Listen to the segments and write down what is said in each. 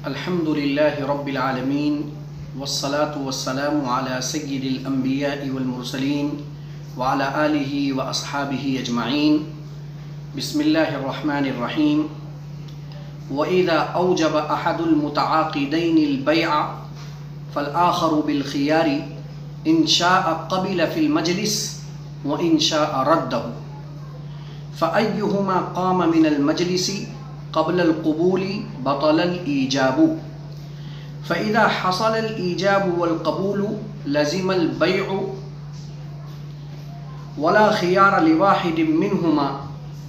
अल्हम्दुलिल्लाहि रब्बिल आलमीन वस्सलातु वस्सलामु अला सय्यिदिल अंबिया'i वल मुरसलीन व अला आलिहि व अस्हाबिहि अजमाइन। बिस्मिल्लाहिर रहमानिर रहीम। व इज़ा औजब अहदुल मुतआक़िदैनिल बैअ फल आख़रु बिल ख़ियारि इन शाअ क़बिल फ़िल मजलिस व इन शाअ रद्दहु फ़अय्युहुमा क़ाम मिनल मजलिसि क़ब्लल क़ुबूलि बतलल ईजाबु फ़इज़ा हसलल ईजाबु वल क़बूलु लज़िमल बैअु वला ख़ियार लिवाहिदिन मिनहुमा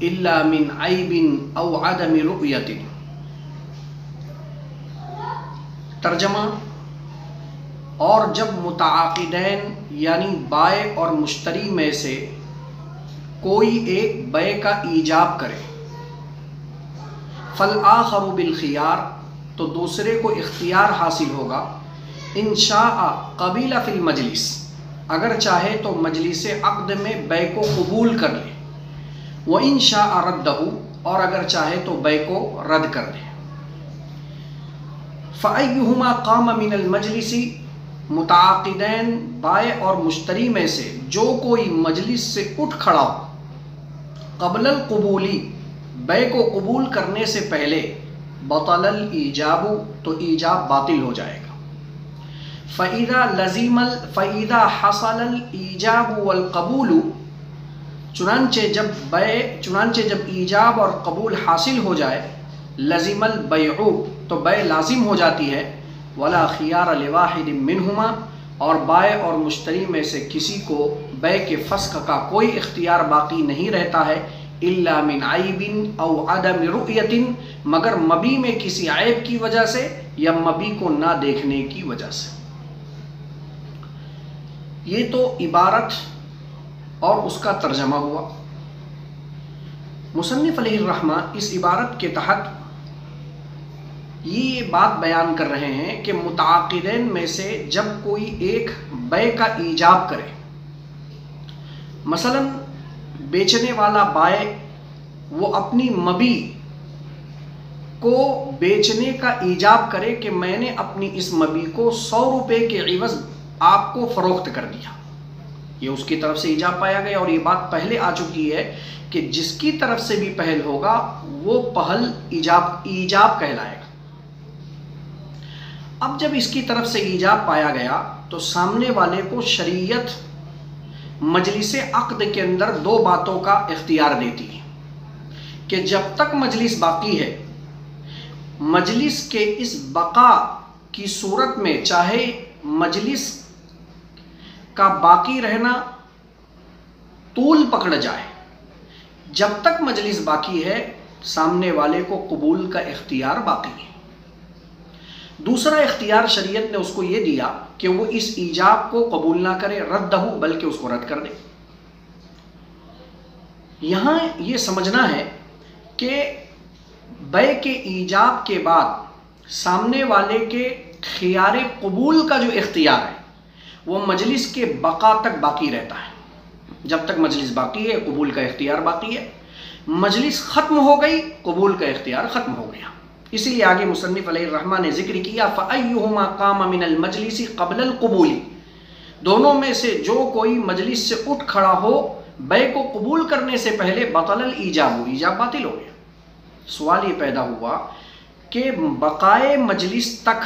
इल्ला मिन ऐबिन औ अदमि रु'यतिन। तर्जमा। और जब मुतआक़िदैन यानी बाय और मुश्तरी में से कोई एक बै का ईजाब करे, फल आख़रु बिल ख़ियार तो दूसरे को इख्तियार हासिल होगा, इन शाअ क़बिल फ़िल मजलिस अगर चाहे तो मजलिस अक़्द में बै को कबूल कर ले, व इन शाअ रद्दहु और अगर चाहे तो बै को रद्द कर दे। फ़अय्युहुमा क़ाम मिनल मजलिसी मुतआक़िदैन बाय और मुश्तरी में से जो कोई मजलिस से उठ खड़ा हो, क़ब्लल क़ुबूली बै को कबूल करने से पहले, बतलल ईजाबु तो ईजाब बातिल हो जाएगा। फ़इज़ा हसलल ईजाबु वल क़बूलु चुनांचे जब ईजाब और कबूल हासिल हो जाए, लज़िमल बैअु तो बै लाजिम हो जाती है, वला ख़ियार लिवाहिदिन मिनहुमा और बाय और मुश्तरी में से किसी को बै के फ़स्ख़ का कोई इख्तियार बाकी नहीं रहता है, इल्ला मिन ऐबिन औ अदमि रु'यतिन मगर मबी में किसी ऐब की वजह से या मबी को ना देखने की वजह से। ये तो इबारत और उसका तर्जमा हुआ। मुसन्निफ़ अलैहिर्रहमा इस इबारत के तहत ये बात बयान कर रहे हैं कि मुतआक़िदैन में से जब कोई एक बै का ईजाब करे, मसलन बेचने वाला बाय वो अपनी मबी को बेचने का ईजाब करे कि मैंने अपनी इस मबी को 100 रुपये के इवज़ आपको फ़रोख्त कर दिया, ये उसकी तरफ से ईजाब पाया गया। और ये बात पहले आ चुकी है कि जिसकी तरफ से भी पहल होगा वो पहल ईजाब कहलाएगा। अब जब इसकी तरफ से ईजाब पाया गया तो सामने वाले को शरीयत मजलिस अक़्द के अंदर दो बातों का इख्तियार देती है कि जब तक मजलिस बाकी है, मजलिस के इस बका की सूरत में चाहे मजलिस का बाकी रहना तूल पकड़ जाए, जब तक मजलिस बाकी है सामने वाले को कबूल का इख्तियार बाकी है। दूसरा इख्तियार शरीयत ने उसको ये दिया कि वो इस ईजाब को कबूल ना करे, रद्दहु बल्कि उसको रद्द कर दे। यहाँ ये समझना है कि बै के ईजाब के बाद सामने वाले के खियारे कबूल का जो इख्तियार है वो मजलिस के बका तक बाकी रहता है। जब तक मजलिस बाकी है कबूल का इख्तियार बाकी है, मजलिस ख़त्म हो गई कबूल का इख्तियार ख़त्म हो गया। इसीलिए आगे मुसन्निफ़ अलैहिर्रहमान ने जिक्र किया फ़अय्युहुमा क़ाम मिनल मजलिसी क़ब्लल क़ुबूली दोनों में से जो कोई मजलिस से उठ खड़ा हो बै को कबूल करने से पहले, बतलल ईजाबु ईजाब बातिल हो गया। सवाल ये पैदा हुआ कि बकाए मजलिस तक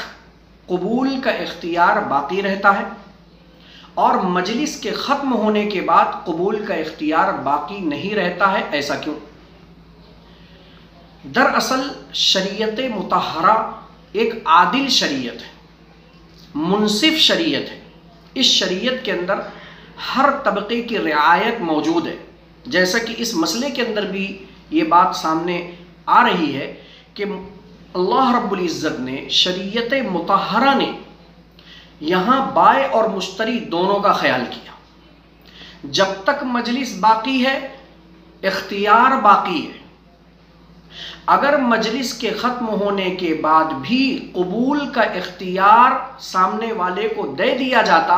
कबूल का इख्तियार बाकी रहता है और मजलिस के ख़त्म होने के बाद कबूल का इख्तियार बाकी नहीं रहता है, ऐसा क्यों? दरअसल शरीयत मुतहरा एक आदिल शरीयत है, मुनसिफ शरीयत है। इस शरीयत के अंदर हर तबके की रियायत मौजूद है। जैसा कि इस मसले के अंदर भी ये बात सामने आ रही है कि अल्लाह रब्बुल इज़्ज़त ने शरीयत मुतहरा ने यहाँ बाय और मुश्तरी दोनों का ख्याल किया। जब तक मजलिस बाकी है इख्तियार बाकी है, अगर मजलिस के ख़त्म होने के बाद भी कबूल का इख्तियार सामने वाले को दे दिया जाता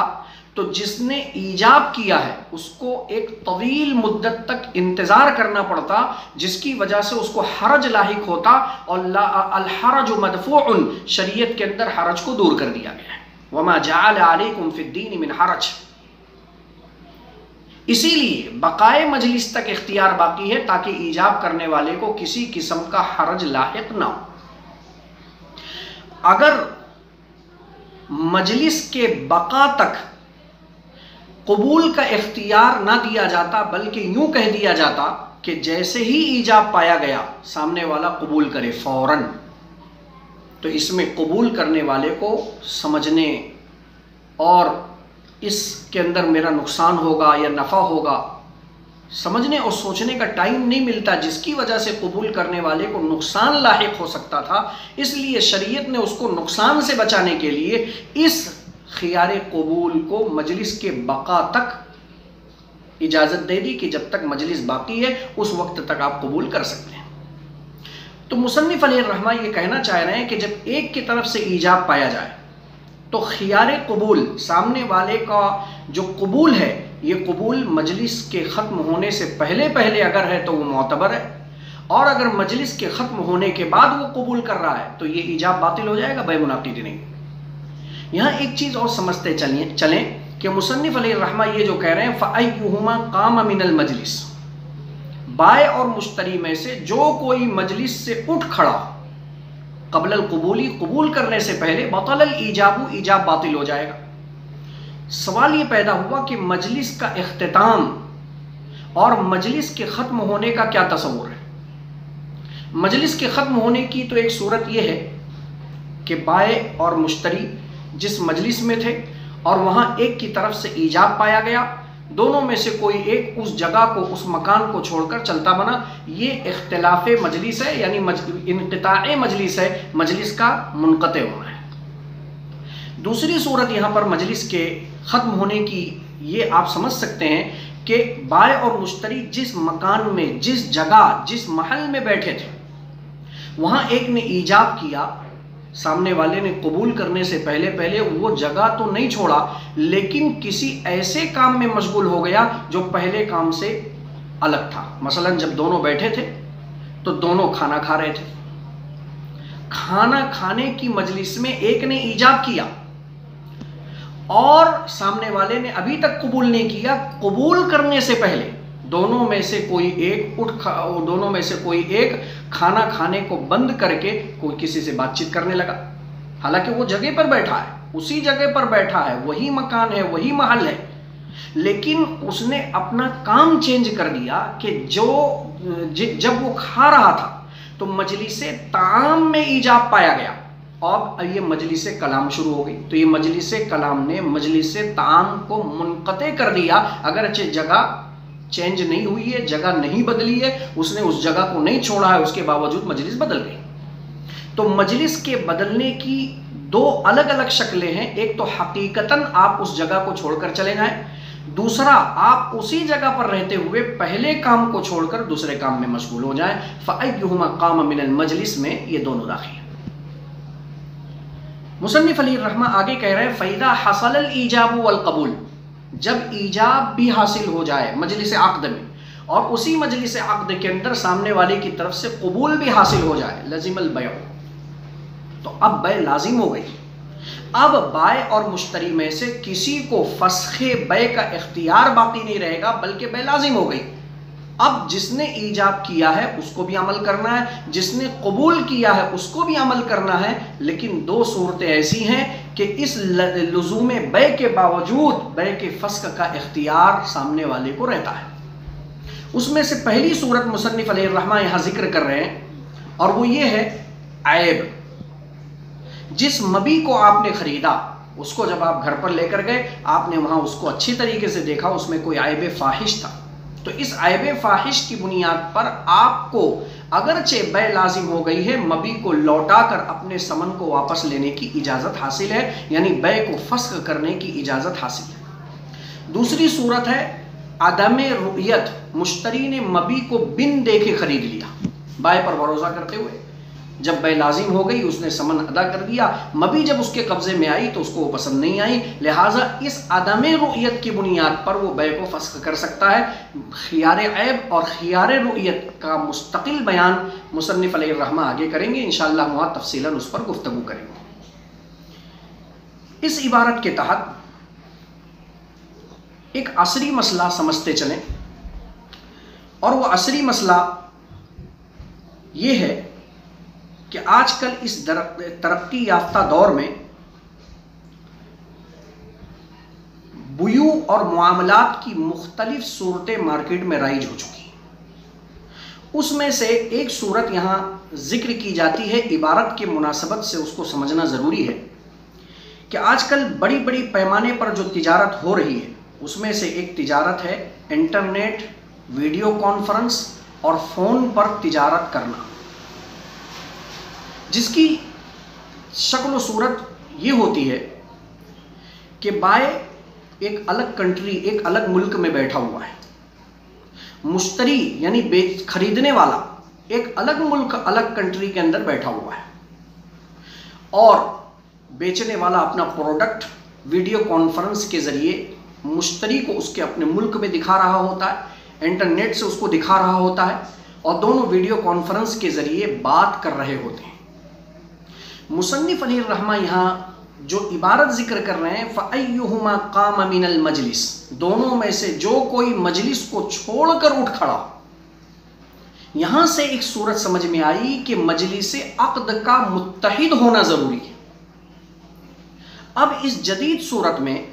तो जिसने ईजाब किया है उसको एक तवील मुद्दत तक इंतज़ार करना पड़ता, जिसकी वजह से उसको हरज लाहिक होता। और अल हरज मदफूउन, शरीयत के अंदर हरज को दूर कर दिया गया है। वमा जअल अलैकुम फिद्दीन मिन हरज। इसीलिए बकाए मजलिस तक इख्तियार बाकी है ताकि ईजाब करने वाले को किसी किस्म का हरज लाहिक ना हो। अगर मजलिस के बका तक कबूल का इख्तियार ना दिया जाता बल्कि यूं कह दिया जाता कि जैसे ही ईजाब पाया गया सामने वाला कबूल करे फौरन, तो इसमें कबूल करने वाले को समझने और इसके अंदर मेरा नुकसान होगा या नफ़ा होगा समझने और सोचने का टाइम नहीं मिलता, जिसकी वजह से कबूल करने वाले को नुकसान लाहिक हो सकता था। इसलिए शरीयत ने उसको नुकसान से बचाने के लिए इस खियारे कबूल को मजलिस के बका तक इजाज़त दे दी कि जब तक मजलिस बाकी है उस वक्त तक आप कबूल कर सकते हैं। तो मुसन्निफ़ अलैहिर्रहमा ये कहना चाह रहे हैं कि जब एक की तरफ से ईजाब पाया जाए तो खियारे कबूल, सामने वाले का जो कबूल है, ये कबूल मजलिस के ख़त्म होने से पहले पहले अगर है तो वो मोतबर है, और अगर मजलिस के ख़त्म होने के बाद वो कबूल कर रहा है तो ये ईजाब बातिल हो जाएगा, बेमुनाकिद नहीं। यहाँ एक चीज़ और समझते चलें कि मुसन्निफ़ अलैहिर्रहमा ये जो कह रहे हैं फ़अय्युहुमा क़ाम मिनल मजलिस, बाय और मुश्तरी में से जो कोई मजलिस से उठ खड़ा क़ब्ल कबूली, कबूल करने से पहले, बतल ईजाबु, ईजाब बातिल हो जाएगा। सवाल ये पैदा हुआ कि मजलिस का इख्तिताम और मजलिस के ख़त्म होने का क्या तस्वुर है। मजलिस के ख़त्म होने की तो एक सूरत यह है कि बाय और मुश्तरी जिस मजलिस में थे और वहाँ एक की तरफ से ईजाब पाया गया, दोनों में से कोई एक उस जगह को, उस मकान को छोड़कर चलता बना, ये इख्तिलाफ मजलिस है, यानी इनक़िताए मजलिस है, मजलिस का मुनक़ते होना है। दूसरी सूरत यहाँ पर मजलिस के ख़त्म होने की ये आप समझ सकते हैं कि बाय और मुश्तरी जिस मकान में, जिस जगह, जिस महल में बैठे थे, वहाँ एक ने ईजाब किया, सामने वाले ने कबूल करने से पहले पहले वो जगह तो नहीं छोड़ा, लेकिन किसी ऐसे काम में मशगूल हो गया जो पहले काम से अलग था। मसलन जब दोनों बैठे थे तो दोनों खाना खा रहे थे, खाना खाने की मजलिस में एक ने ईजाब किया और सामने वाले ने अभी तक कबूल नहीं किया। कबूल करने से पहले दोनों में से कोई एक खाना खाने को बंद करके कोई किसी से बातचीत करने लगा, हालांकि वो जगह पर बैठा है, उसी जगह पर बैठा है, वही मकान है, वही महल है, लेकिन उसने अपना काम चेंज कर दिया कि जब वो खा रहा था तो मजलिस ताम में ईजाब पाया गया, अब ये मजलिस कलाम शुरू हो गई, तो ये मजलिस कलाम ने मजलिस ताम को मुनक़ते कर दिया। अगरचे जगह चेंज नहीं हुई है, जगह नहीं बदली है, उसने उस जगह को नहीं छोड़ा है, उसके बावजूद मजलिस बदल गई। तो मजलिस के बदलने की दो अलग अलग शक्लें हैं। एक तो हकीकतन आप उस जगह को छोड़कर चले जाएं, दूसरा आप उसी जगह पर रहते हुए पहले काम को छोड़कर दूसरे काम में मशगूल हो जाएं। फ़अय्युहुमा क़ाम मिनल मजलिस में ये दोनों दाखिल। मुसन्निफ़ अलैहिर्रहमा आगे कह रहे हैं फ़इज़ा हसलल ईजाबु वल क़बूल, जब ईजाब भी हासिल हो जाए मजलिस अक़्द में और उसी मजलिस अक़्द के अंदर सामने वाले की तरफ से कबूल भी हासिल हो जाए, लज़िमल बैअ, तो अब बै लाजिम हो गई। अब बाय और मुश्तरी में से किसी को फस्खे बै का इख्तियार बाकी नहीं रहेगा, बल्कि बै लाजिम हो गई। अब जिसने ईजाब किया है उसको भी अमल करना है, जिसने कबूल किया है उसको भी अमल करना है, लेकिन दो सूरतें ऐसी हैं कि इस लुज़ूम बै के बावजूद बै के फस्क का इख्तियार सामने वाले को रहता है। उसमें से पहली सूरत मुसन्निफ़ अलैहिर्रहमा यहाँ जिक्र कर रहे हैं और वो ये है ऐब। जिस मबी को आपने ख़रीदा उसको जब आप घर पर लेकर गए, आपने वहाँ उसको अच्छी तरीके से देखा, उसमें कोई ऐब फ़ाहिश था, तो इस ऐब फ़ाहिश की बुनियाद पर आपको अगरचे बै लाजिम हो गई है, मबी को लौटाकर अपने समन को वापस लेने की इजाज़त हासिल है, यानी बै को फस्क करने की इजाज़त हासिल है। दूसरी सूरत है अदम रुयत, मुश्तरी ने मबी को बिन देखे खरीद लिया, बाय पर भरोसा करते हुए। जब बै लाजिम हो गई, उसने समन अदा कर दिया, मबी जब उसके कब्जे में आई तो उसको वो पसंद नहीं आई, लिहाजा इस अदम रुयत की बुनियाद पर वो बै को फस्ख कर सकता है। खियार ऐब और खियार रुयत का मुस्तकिल बयान मुसन्निफ अलैहिर्रहमा आगे करेंगे, इंशाअल्लाह वहाँ तफसीलन उस पर गुफ्तगू करेंगे। इस इबारत के तहत एक असरी मसला समझते चलें, और वो असरी मसला ये है कि आजकल इस तरक्की याफ्ता दौर में बुयू और मुआमलात की मुख्तलिफ सूरतें मार्केट में राइज हो चुकी हैं। उसमें से एक सूरत यहाँ जिक्र की जाती है, इबारत के मुनासबत से उसको समझना ज़रूरी है कि आजकल बड़ी बड़ी पैमाने पर जो तिजारत हो रही है, उसमें से एक तिजारत है इंटरनेट, वीडियो कॉन्फ्रेंस और फ़ोन पर तिजारत करना, जिसकी शक्ल सूरत ये होती है कि बाय एक अलग कंट्री, एक अलग मुल्क में बैठा हुआ है, मुश्तरी यानी खरीदने वाला एक अलग मुल्क, अलग कंट्री के अंदर बैठा हुआ है, और बेचने वाला अपना प्रोडक्ट वीडियो कॉन्फ्रेंस के ज़रिए मुश्तरी को उसके अपने मुल्क में दिखा रहा होता है, इंटरनेट से उसको दिखा रहा होता है, और दोनों वीडियो कॉन्फ्रेंस के ज़रिए बात कर रहे होते हैं। मुसन्निफ अलैहिर्रहमा यहाँ जो इबारत जिक्र कर रहे हैं, फ़अय्युहुमा क़ाम मिनल मजलिस, दोनों में से जो कोई मजलिस को छोड़कर उठ खड़ा। यहाँ से एक सूरत समझ में आई कि मजलिस अक़्द का मुत्तहिद होना ज़रूरी है। अब इस जदीद सूरत में,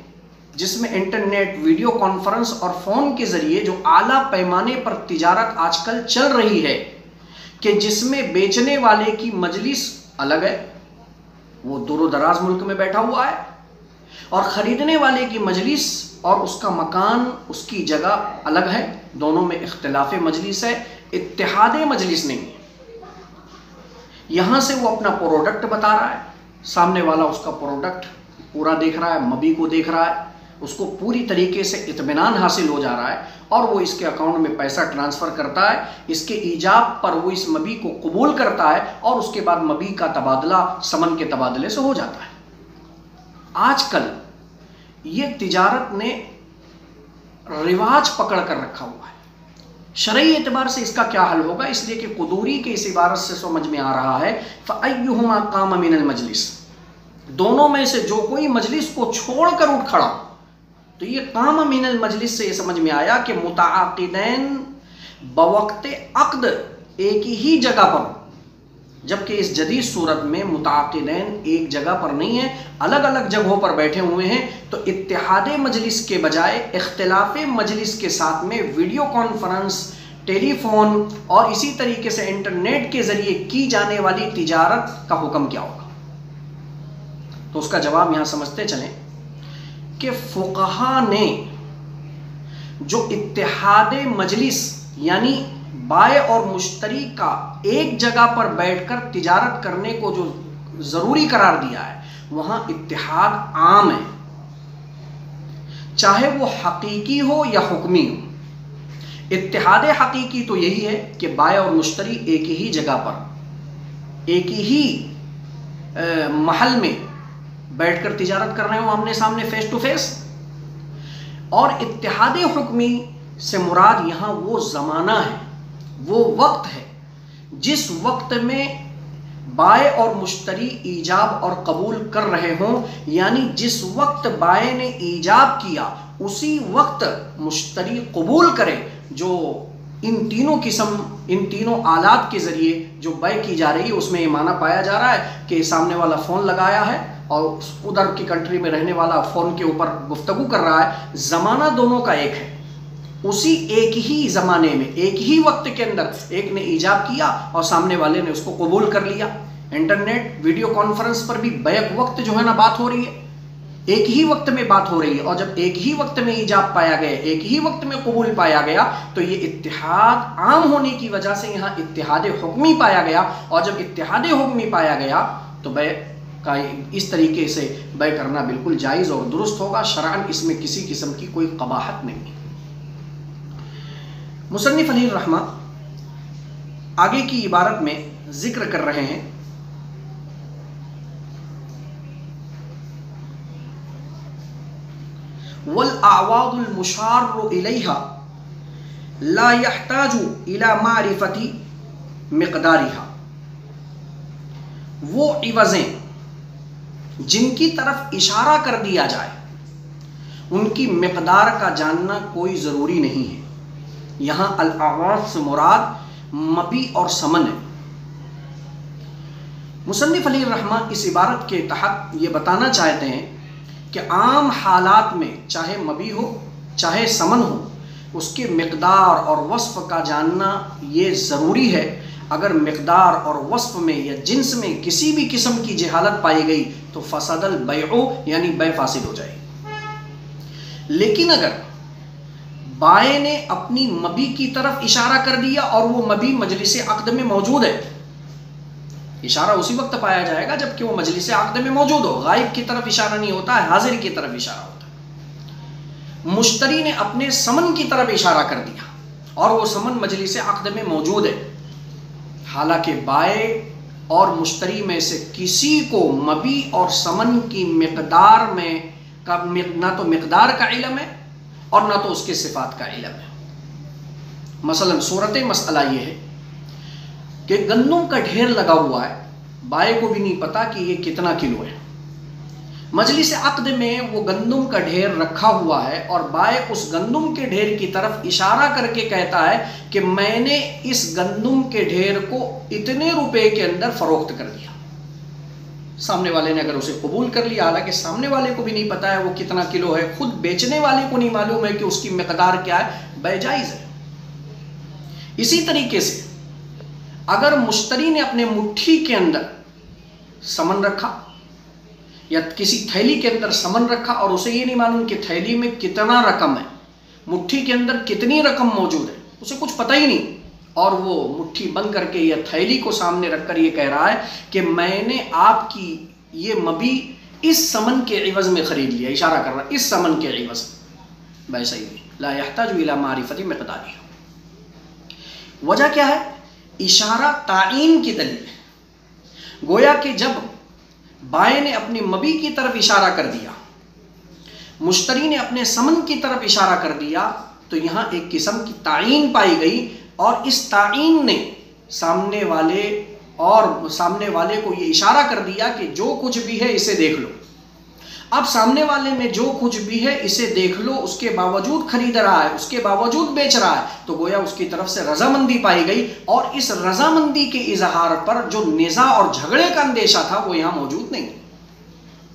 जिसमें इंटरनेट, वीडियो कॉन्फ्रेंस और फ़ोन के ज़रिए जो आला पैमाने पर तिजारत आजकल चल रही है, कि जिसमें बेचने वाले की मजलिस अलग है, वो दूर दराज मुल्क में बैठा हुआ है, और ख़रीदने वाले की मजलिस और उसका मकान, उसकी जगह अलग है, दोनों में इख्तिलाफ मजलिस है, इत्तिहाद मजलिस नहीं है। यहाँ से वो अपना प्रोडक्ट बता रहा है, सामने वाला उसका प्रोडक्ट पूरा देख रहा है, मबी को देख रहा है, उसको पूरी तरीके से इत्मीनान हासिल हो जा रहा है, और वो इसके अकाउंट में पैसा ट्रांसफ़र करता है, इसके ईजाब पर वो इस मबी को कबूल करता है, और उसके बाद मबी का तबादला समन के तबादले से हो जाता है। आजकल ये तिजारत ने रिवाज पकड़ कर रखा हुआ है। शरई एतबार से इसका क्या हल होगा, इसलिए कि कुदूरी के इस इबारत से समझ में आ रहा है, फ़अय्युहुमा क़ाम मिनल मजलिस, दोनों में से जो कोई मजलिस को छोड़कर उठ खड़ा। तो ये क़ाम मिनल मजलिस से ये समझ में आया कि मुतआक़िदैन बवक़्ते अक़्द एक ही जगह पर, जबकि इस जदीद सूरत में मुतआक़िदैन एक जगह पर नहीं है, अलग अलग जगहों पर बैठे हुए हैं। तो इत्तिहाद मजलिस के बजाय इख्तिलाफ मजलिस के साथ में वीडियो कॉन्फ्रेंस, टेलीफोन और इसी तरीके से इंटरनेट के ज़रिए की जाने वाली तिजारत का हुक्म क्या होगा। तो उसका जवाब यहाँ समझते चलें कि फ़ुक़हा ने जो इत्तिहाद मजलिस यानी बाय और मुश्तरी का एक जगह पर बैठकर तिजारत करने को जो ज़रूरी करार दिया है, वहाँ इत्तिहाद आम है, चाहे वो हकीकी हो या हुक्मी हो। इत्तिहाद हकीकी तो यही है कि बाय और मुश्तरी एक ही जगह पर, एक ही महल में बैठकर तिजारत कर रहे हो आमने सामने, फेस टू फेस। और इत्तिहाद हुक्मी से मुराद यहाँ वो ज़माना है, वो वक्त है जिस वक्त में बाय और मुश्तरी ईजाब और कबूल कर रहे हों, यानी जिस वक्त बाय ने ईजाब किया उसी वक्त मुश्तरी कबूल करे। जो इन तीनों किस्म, इन तीनों आलात के ज़रिए जो बाय की जा रही है, उसमें ये माना पाया जा रहा है कि सामने वाला फ़ोन लगाया है और उधर की कंट्री में रहने वाला फ़ोन के ऊपर गुफ्तगू कर रहा है। ज़माना दोनों का एक है, उसी एक ही ज़माने में, एक ही वक्त के अंदर एक ने ईजाब किया और सामने वाले ने उसको कबूल कर लिया। इंटरनेट, वीडियो कॉन्फ्रेंस पर भी बैक वक्त जो है ना बात हो रही है, एक ही वक्त में बात हो रही है। और जब एक ही वक्त में ईजाब पाया गया, एक ही वक्त में कबूल पाया गया, तो ये इत्तिहाद आम होने की वजह से यहाँ इत्तिहाद हुक्मी पाया गया। और जब इत्तिहाद हुक्मी पाया गया तो बै का इस तरीके से बै करना बिल्कुल जायज़ और दुरुस्त होगा। शरअन इसमें किसी किस्म की कोई कबाहत नहीं है। मुसन्निफ अलैहिर्रहमा आगे की इबारत में जिक्र कर रहे हैं, वल आवादुल मुशार्रु इलैहा ला यहताजु इला मारिफती मिक़दारिहा। वो इवज़ें जिनकी तरफ इशारा कर दिया जाए उनकी मिक़दार का जानना कोई ज़रूरी नहीं है। यहाँ अल आवाज़ से मुराद मबी और समन है। मुसन्निफ़ अलैहिर्रहमा इस इबारत के तहत ये बताना चाहते हैं कि आम हालात में चाहे मबी हो चाहे समन हो, उसके मिक़दार और वस्फ़ का जानना ये ज़रूरी है। अगर मिक़दार और वस्फ़ में या जिन्स में किसी भी किस्म की जहालत पाई गई तो फसदल बैउ यानी बै फासिद हो जाएगी। लेकिन अगर बाए ने अपनी मबी की तरफ इशारा कर दिया और वो मबी मजलिस अक़्द में मौजूद है, इशारा उसी वक्त पाया जाएगा जबकि वो मजलिस अक़्द में मौजूद हो। गायब की तरफ इशारा नहीं होता है, हाजिर की तरफ इशारा होता है। मुश्तरी ने अपने समन की तरफ इशारा कर दिया और वो समन मजलिस अक़्द में मौजूद है, हालांकि बाए और मुश्तरी में से किसी को मबी और समन की मिक़दार में ना तो मिक़दार का इल्म है और ना तो उसके सिफ़ात का इल्म है। मसलन सूरत मसला ये है कि गंदम का ढेर लगा हुआ है, बाए को भी नहीं पता कि ये कितना किलो है। मजलिस अक़्द में वो गंदम का ढेर रखा हुआ है और बाए उस गंदम के ढेर की तरफ इशारा करके कहता है कि मैंने इस गंदम के ढेर को इतने रुपए के अंदर फ़रोख्त कर दिया। सामने वाले ने अगर उसे कबूल कर लिया, हालांकि सामने वाले को भी नहीं पता है वो कितना किलो है, खुद बेचने वाले को नहीं मालूम है कि उसकी मिक़दार क्या है, बैजाइज़ है। इसी तरीके से अगर मुश्तरी ने अपने मुट्ठी के अंदर समन रखा या किसी थैली के अंदर समन रखा और उसे ये नहीं मालूम कि थैली में कितना रकम है, मुट्ठी के अंदर कितनी रकम मौजूद है, उसे कुछ पता ही नहीं, और वो मुट्ठी बंद करके या थैली को सामने रखकर ये कह रहा है कि मैंने आपकी ये मबी इस समन के इवज़ में ख़रीद लिया, इशारा कर रहा है इस समन के इवज़ में, वैसा ही ला यहताजु इला मारिफती मिक़दारी। वजह क्या है? इशारा तायीन की दलील है। गोया कि जब बाए ने अपनी मबी की तरफ इशारा कर दिया, मुश्तरी ने अपने समन की तरफ इशारा कर दिया, तो यहाँ एक किस्म की तायीन पाई गई और इस तायीन ने सामने वाले को ये इशारा कर दिया कि जो कुछ भी है इसे देख लो। अब सामने वाले में जो कुछ भी है इसे देख लो, उसके बावजूद खरीद रहा है, उसके बावजूद बेच रहा है, तो गोया उसकी तरफ से रजामंदी पाई गई और इस रजामंदी के इजहार पर जो निज़ा और झगड़े का अंदेशा था वो यहाँ मौजूद नहीं।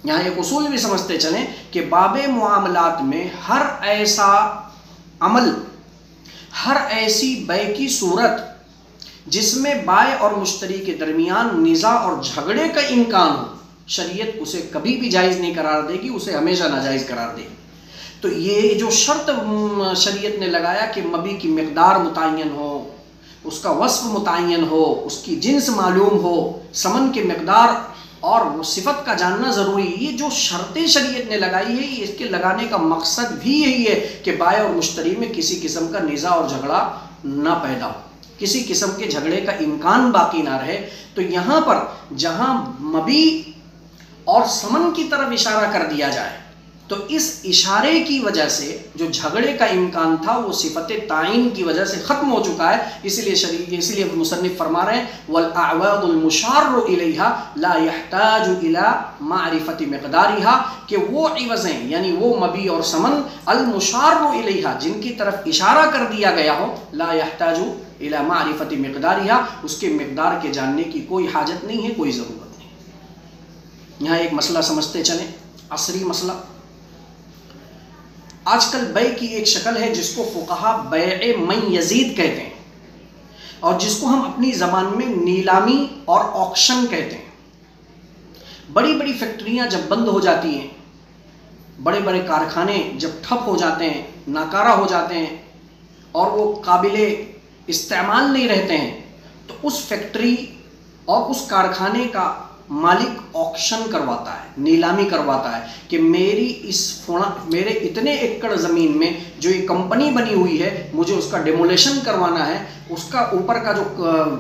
यहाँ एक उसूल भी समझते चलें कि बाबे मुआमलात में हर ऐसा अमल, हर ऐसी बै की सूरत जिसमें बाय और मुश्तरी के दरमियान निज़ा और झगड़े का इम्कान हो, शरीयत उसे कभी भी जायज़ नहीं करार देगी, उसे हमेशा नाजायज़ करार देगी। तो ये जो शर्त शरीयत ने लगाया कि मबी की मिक़दार मुतय्यन हो, उसका वस्फ़ मुतय्यन हो, उसकी जिन्स मालूम हो, समन की मिक़दार और सिफत का जानना ज़रूरी, ये जो शर्तें शरीयत ने लगाई है, इसके लगाने का मकसद भी यही है कि बाय और मुश्तरी में किसी किस्म का निज़ा और झगड़ा ना पैदा हो, किसी किस्म के झगड़े का इम्कान बाकी ना रहे। तो यहाँ पर जहाँ मबी और समन की तरफ इशारा कर दिया जाए तो इस इशारे की वजह से जो झगड़े का इम्कान था वो सिफत तायीन की वजह से ख़त्म हो चुका है। इसलिए मुसन्निफ़ फरमा रहे हैं वल अअवादुल मुशार्रु इलैहा ला यहताजु इला मारिफति मिक़दारिहा, कि वो इवज़ें यानी वो मबी और समन अल मुशार्रु इलैहा जिनकी तरफ इशारा कर दिया गया हो, ला यहताजु इला मारिफति मिक़दारिहा, उसके मिक़दार के जानने की कोई हाजत नहीं है, कोई ज़रूरत नहीं। यहाँ एक मसला समझते चलें, असरी मसला। आजकल बै की एक शक्ल है जिसको फुक़हा बैए मन यजीद कहते हैं और जिसको हम अपनी ज़बान में नीलामी और ऑक्शन कहते हैं। बड़ी बड़ी फैक्ट्रियां जब बंद हो जाती हैं, बड़े बड़े कारखाने जब ठप हो जाते हैं, नाकारा हो जाते हैं और वो काबिले इस्तेमाल नहीं रहते हैं, तो उस फैक्ट्री और उस कारखाने का मालिक ऑक्शन करवाता है, नीलामी करवाता है कि मेरे इतने एकड़ ज़मीन में जो ये कंपनी बनी हुई है, मुझे उसका डेमोलेशन करवाना है, उसका ऊपर का जो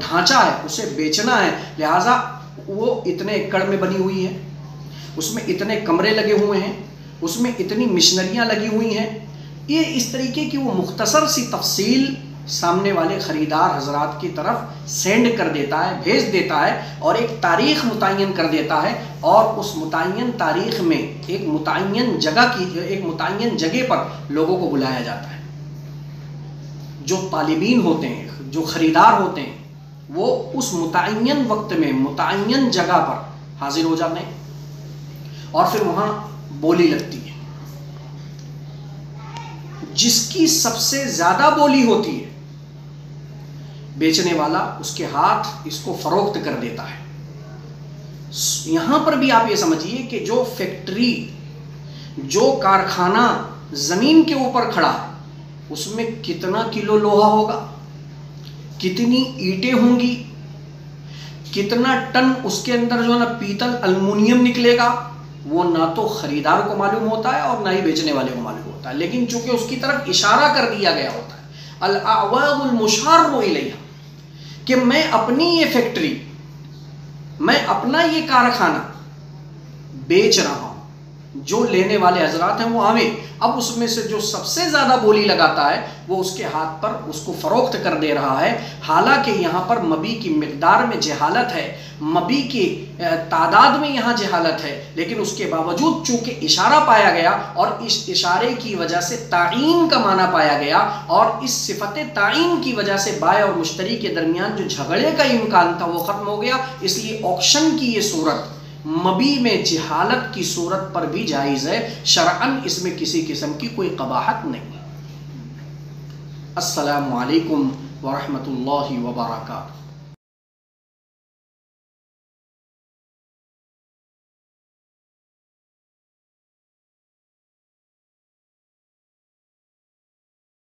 ढांचा है उसे बेचना है, लिहाजा वो इतने एकड़ में बनी हुई है, उसमें इतने कमरे लगे हुए हैं, उसमें इतनी मिशनरियाँ लगी हुई हैं। ये इस तरीके की वो मुख्तसर सी तफसील सामने वाले ख़रीदार हजरात की तरफ सेंड कर देता है, भेज देता है और एक तारीख़ मुतय्यन कर देता है, और उस मुतय्यन तारीख़ में एक मुतय्यन जगह पर लोगों को बुलाया जाता है। जो तालिबीन होते हैं, जो ख़रीदार होते हैं, वो उस मुतय्यन वक्त में मुतय्यन जगह पर हाजिर हो जाते हैं और फिर वहाँ बोली लगती है। जिसकी सबसे ज़्यादा बोली होती है, बेचने वाला उसके हाथ इसको फरोख्त कर देता है। यहां पर भी आप ये समझिए कि जो फैक्ट्री, जो कारखाना जमीन के ऊपर खड़ा है, उसमें कितना किलो लोहा होगा, कितनी ईंटें होंगी, कितना टन उसके अंदर जो है ना पीतल अल्मुनियम निकलेगा, वो ना तो खरीदार को मालूम होता है और ना ही बेचने वाले को मालूम होता है। लेकिन चूंकि उसकी तरफ इशारा कर दिया गया होता है, अल-अअवादुल मुशार्रु इलैहा, कि मैं अपनी ये फैक्ट्री, मैं अपना ये कारखाना बेच रहा हूं, जो लेने वाले हजरात हैं वो आवे। अब उसमें से जो सबसे ज़्यादा बोली लगाता है वो उसके हाथ पर उसको फ़रोख्त कर दे रहा है। हालांकि यहाँ पर मबी की मिकदार में जहालत है, मबी की तादाद में यहाँ जहालत है, लेकिन उसके बावजूद चूँकि इशारा पाया गया और इस इशारे की वजह से ताईन का माना पाया गया, और इस सिफत ताईन की वजह से बाय और मुश्तरी के दरमियान जो झगड़े का इम्कान था वो ख़त्म हो गया। इसलिए ऑक्शन की ये सूरत मबी में जहालत की सूरत पर भी जायज़ है, शरअन इसमें किसी किस्म की कोई कबाहत नहीं। अस्सलामु अलैकुम व रहमतुल्लाहि व बरकातुहू।